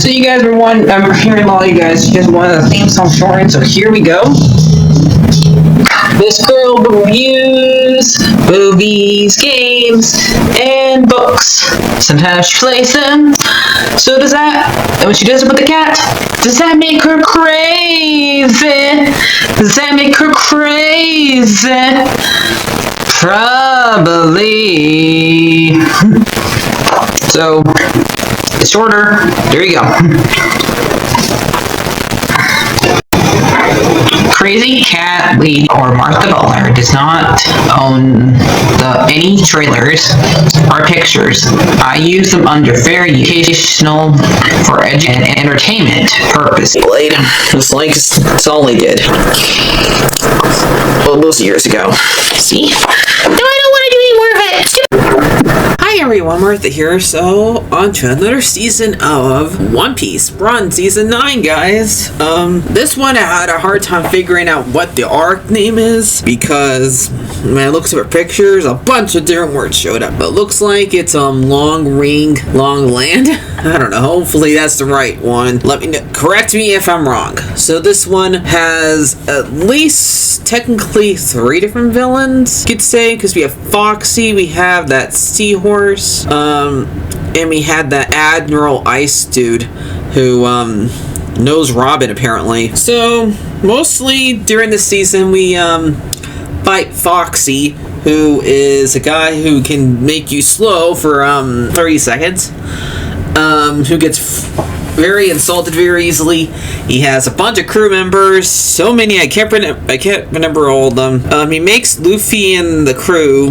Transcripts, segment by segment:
So you guys were I'm hearing a lot of you guys wanted the theme song shortened, so here we go. This girl reviews movies, games, and books. Sometimes she plays them. So does that, and when she does it with the cat, does that make her crazy? Does that make her crazy? Probably. So, it's shorter. There you go. CrazyCatLady or Martha Butler does not own any trailers or pictures. I use them under fair educational for and entertainment purpose. Looks like it's all they did. Well, those years ago. See? No, I don't want to do any more of it. Hi everyone, Martha here. So, on to another season of One Piece. We're on season 9, guys. This one I had a hard time figuring out what the arc name is because when I looked at pictures, a bunch of different words showed up. But it looks like it's Long Ring, Long Land. I don't know. Hopefully that's the right one. Let me know. Correct me if I'm wrong. So this one has at least technically 3 different villains, you could say, because we have Foxy, we have that seahorse, and we had that Admiral Ice dude who knows Robin apparently. So mostly during the season we fight Foxy, who is a guy who can make you slow for 30 seconds, who gets very insulted very easily. He has a bunch of crew members, so many I can't remember all of them. He makes Luffy and the crew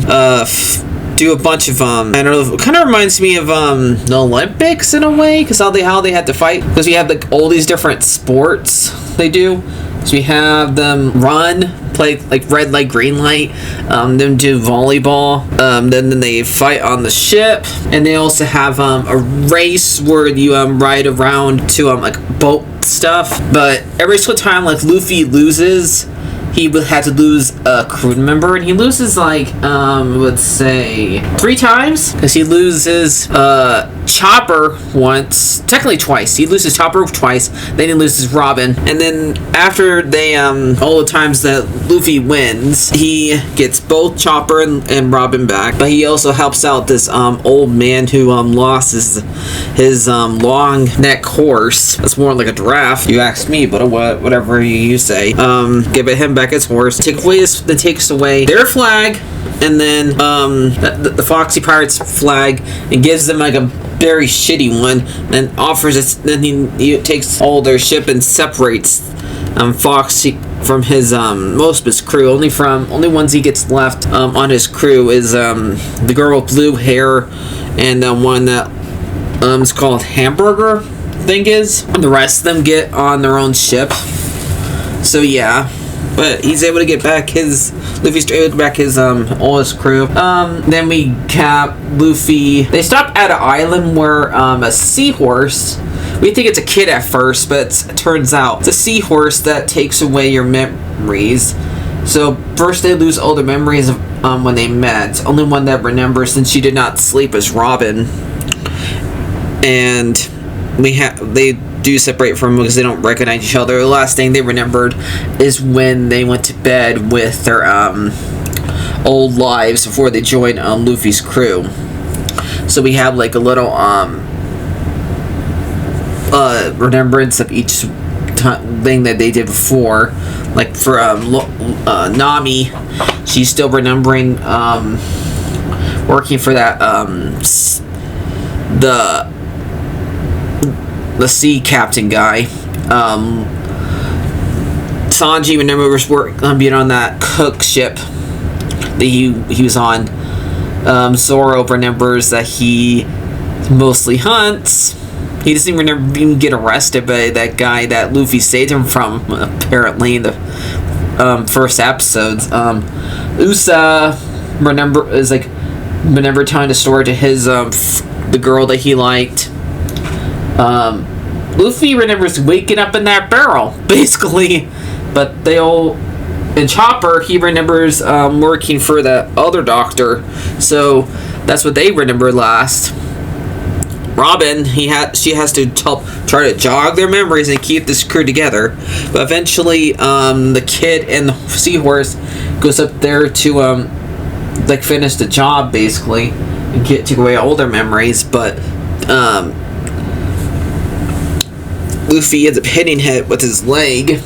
do a bunch of I don't know, it kind of reminds me of the Olympics in a way, because how they had to fight, because we have like all these different sports they do. So we have them run, play like red light, green light, then do volleyball, then they fight on the ship, and they also have a race where you ride around to like boat stuff. But every single time like Luffy loses, he would have to lose a crew member, and he loses like let's say 3 times, because he loses Chopper once, technically twice. He loses Chopper twice, then he loses Robin, and then after they all the times that Luffy wins, he gets both Chopper and Robin back. But he also helps out this old man who lost his long neck horse. That's more like a giraffe, you ask me, but whatever you say. Give him back his horse, takes away their flag, and then the Foxy Pirates flag, and gives them like a very shitty one, and offers it. Then he takes all their ship and separates Foxy from his most of his crew. Only ones he gets left on his crew is the girl with blue hair, and the one that is called Hamburger, I think is. The rest of them get on their own ship. So yeah. But he's able to get back Luffy's able to get back his oldest crew. Then we cap Luffy. They stop at an island where a seahorse. We think it's a kid at first, but it turns out it's a seahorse that takes away your memories. So first they lose all the memories of when they met. Only one that remembers, since she did not sleep, is Robin. And they do separate from them because they don't recognize each other. The last thing they remembered is when they went to bed with their old lives before they joined Luffy's crew. So we have like a little remembrance of each thing that they did before. Like for Nami, she's still remembering working for that the sea captain guy. Sanji remembers being on that cook ship that he was on. Zoro remembers that he mostly hunts. He doesn't even get arrested by that guy that Luffy saved him from, apparently, in the first episodes. Usa remember telling the story to his the girl that he liked. Luffy remembers waking up in that barrel, basically, but they all. And Chopper, he remembers working for that other doctor, so that's what they remember last. Robin, she has to help try to jog their memories and keep this crew together. But eventually, the kid and the seahorse goes up there to like finish the job basically and take away all their memories. But Luffy ends up hitting it with his leg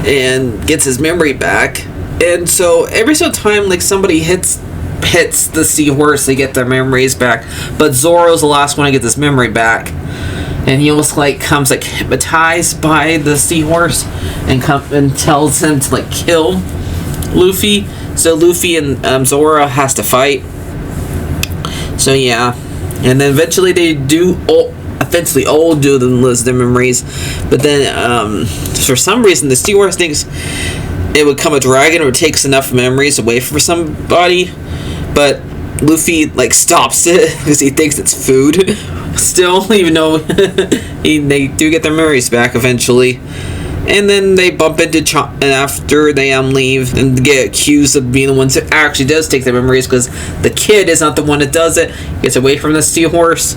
and gets his memory back. And so every so time like somebody hits the seahorse, they get their memories back. But Zoro's the last one to get this memory back, and he almost like comes like hypnotized by the seahorse and tells him to like kill Luffy. So Luffy and Zoro has to fight. So yeah, and then eventually they do all do lose their memories. But then for some reason the seahorse thinks it would come a dragon or takes enough memories away from somebody, but Luffy like stops it because he thinks it's food still, even though they do get their memories back eventually. And then they bump into and after they leave and get accused of being the ones that actually does take their memories, because the kid is not the one that does it. He gets away from the seahorse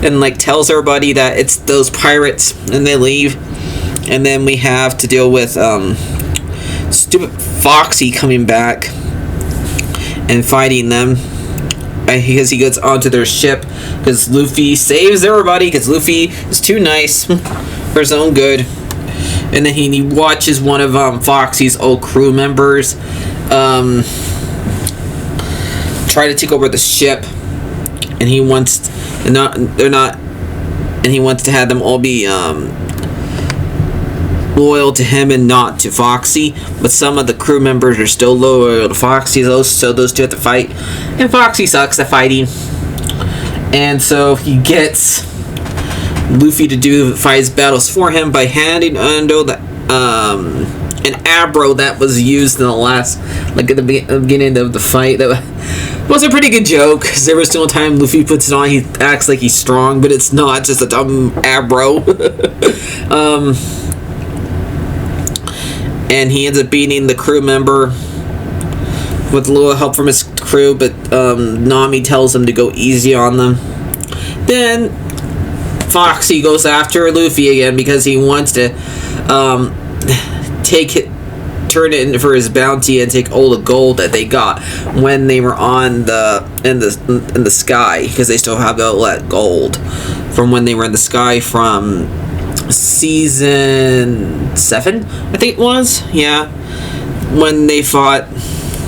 and like tells everybody that it's those pirates, and they leave. And then we have to deal with stupid Foxy coming back and fighting them because he gets onto their ship because Luffy saves everybody because Luffy is too nice for his own good. And then he watches one of Foxy's old crew members try to take over the ship, and he wants he wants to have them all be loyal to him and not to Foxy. But some of the crew members are still loyal to Foxy, so those two have to fight, and Foxy sucks at fighting. And so he gets Luffy to fight his battles for him by handing Ando an arrow that was used in the last, like at the beginning of the fight. That was a pretty good joke, because every single time Luffy puts it on, he acts like he's strong, but it's not, just a dumb arrow. And he ends up beating the crew member with a little help from his crew, but Nami tells him to go easy on them. Then Foxy goes after Luffy again because he wants to turn it in for his bounty and take all the gold that they got when they were in the sky, because they still have all that gold from when they were in the sky from season 7, I think it was. Yeah, when they fought,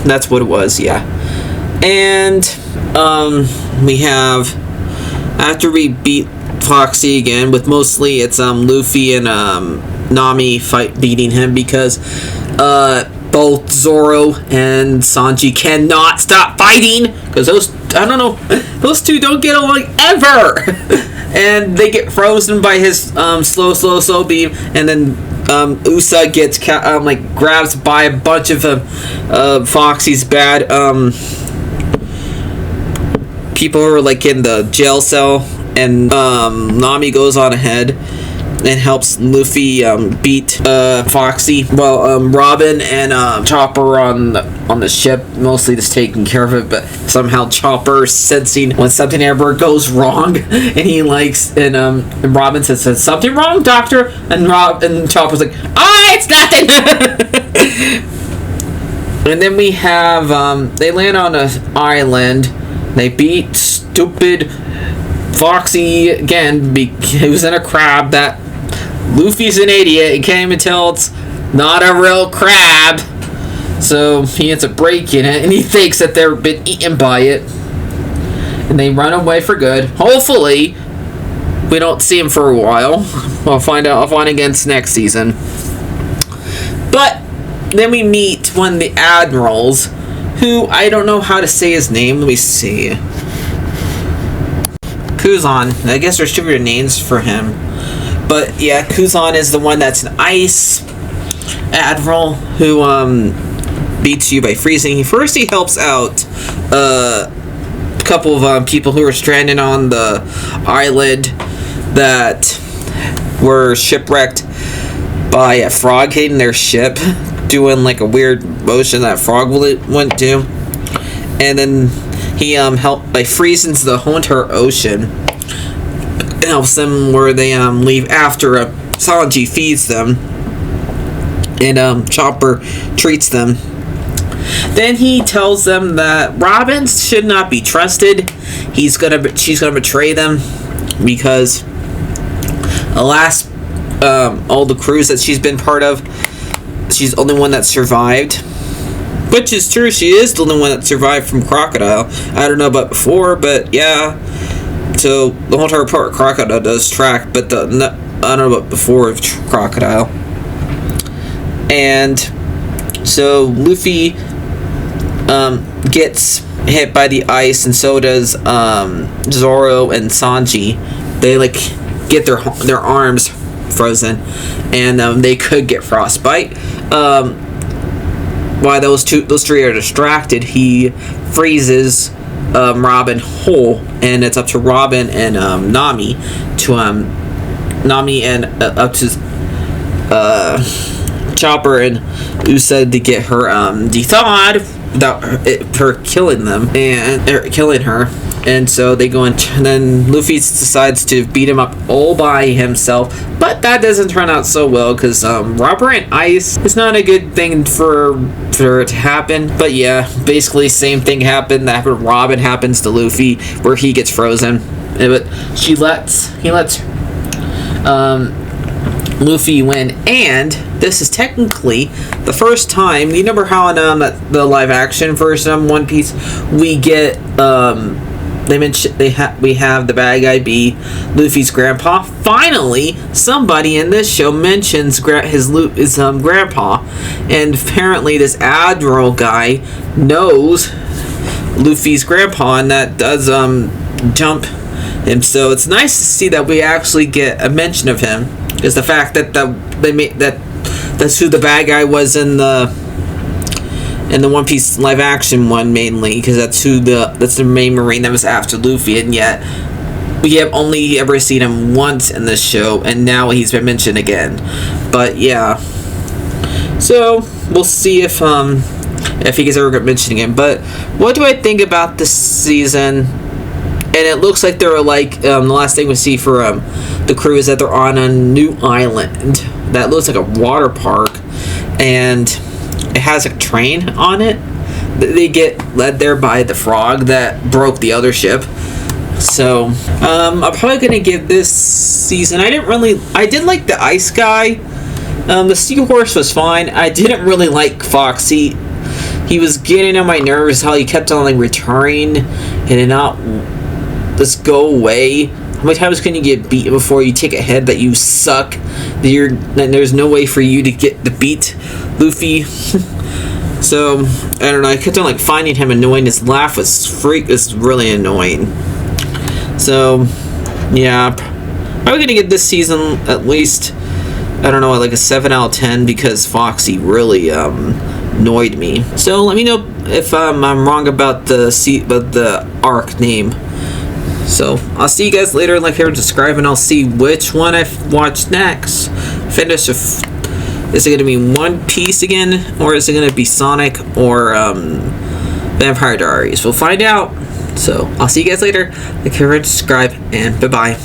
that's what it was. Yeah. And we have, after we beat Foxy again, with mostly it's Luffy and Nami beating him, because both Zoro and Sanji cannot stop fighting, because those two don't get along ever. And they get frozen by his slow beam, and then Usa gets grabs by a bunch of Foxy's bad people who are like in the jail cell, and Nami goes on ahead and helps Luffy beat Foxy, while Robin and Chopper on the ship mostly just taking care of it. But somehow Chopper sensing when something ever goes wrong, and he and Robin says, "Something wrong, Doctor?" And Chopper's like, it's nothing. And then we have they land on an island. They beat stupid Foxy again. He was in a crab. That Luffy's an idiot. He can't even tell it's not a real crab. So he ends up breaking it, and he thinks that they've been eaten by it. And they run away for good. Hopefully, we don't see him for a while. I'll find against next season. But then we meet one of the admirals, who I don't know how to say his name. Let me see. Kuzan. I guess there's 2 different names for him. But yeah, Kuzan is the one that's an ice admiral who beats you by freezing. He helps out a couple of people who are stranded on the island that were shipwrecked by a frog hitting their ship, doing like a weird motion that frog went to. And then he helped by freezing the whole entire ocean. helps them where they leave after Sanji feeds them, and Chopper treats them. Then he tells them that Robin should not be trusted. She's gonna betray them because all the crews that she's been part of, she's the only one that survived. Which is true, she is the only one that survived from Crocodile. I don't know about before, but yeah. So the whole entire part Crocodile does track, but I don't know about before of Crocodile. And so Luffy gets hit by the ice, and so does Zoro and Sanji. They get their arms frozen, and they could get frostbite. While those three are distracted, he freezes Robin whole, and it's up to Robin and Nami and up to Chopper and Usopp to get her de-thawed without her killing them and killing her. And so they go and then Luffy decides to beat him up all by himself, but that doesn't turn out so well because rubber and ice is not a good thing for it to happen. But yeah, basically same thing happened that happened to Robin happens to Luffy, where he gets frozen, but he lets Luffy win. And this is technically the first time, you remember how in the live action version of One Piece we get we have the bad guy be Luffy's grandpa. Finally, somebody in this show mentions his grandpa, and apparently this Admiral guy knows Luffy's grandpa, and that does jump him. So it's nice to see that we actually get a mention of him. Is the fact that that's who the bad guy was in the One Piece live action one, mainly because that's the main Marine that was after Luffy, and yet we have only ever seen him once in this show, and now he's been mentioned again. But yeah, so we'll see if he gets ever mentioned again. But what do I think about this season? And it looks like they're the last thing we see for the crew is that they're on a new island that looks like a water park, and it has a train on it. They get led there by the frog that broke the other ship. So I'm probably gonna give this season. I did like the ice guy. The seahorse was fine. I didn't really like Foxy. He was getting on my nerves how he kept on returning and not just go away. How many times can you get beat before you take a head that you suck? That there's no way for you to beat Luffy. So I don't know. I kept on finding him annoying. His laugh was really annoying. So yeah, probably gonna give this season at least, I don't know, a 7 out of 10 because Foxy really annoyed me. So let me know if I'm wrong about the arc name. So I'll see you guys later. Like I was describing, I'll see which one I watch next. Is it going to be One Piece again, or is it going to be Sonic or Vampire Diaries? We'll find out. So I'll see you guys later. Like, subscribe, and bye bye.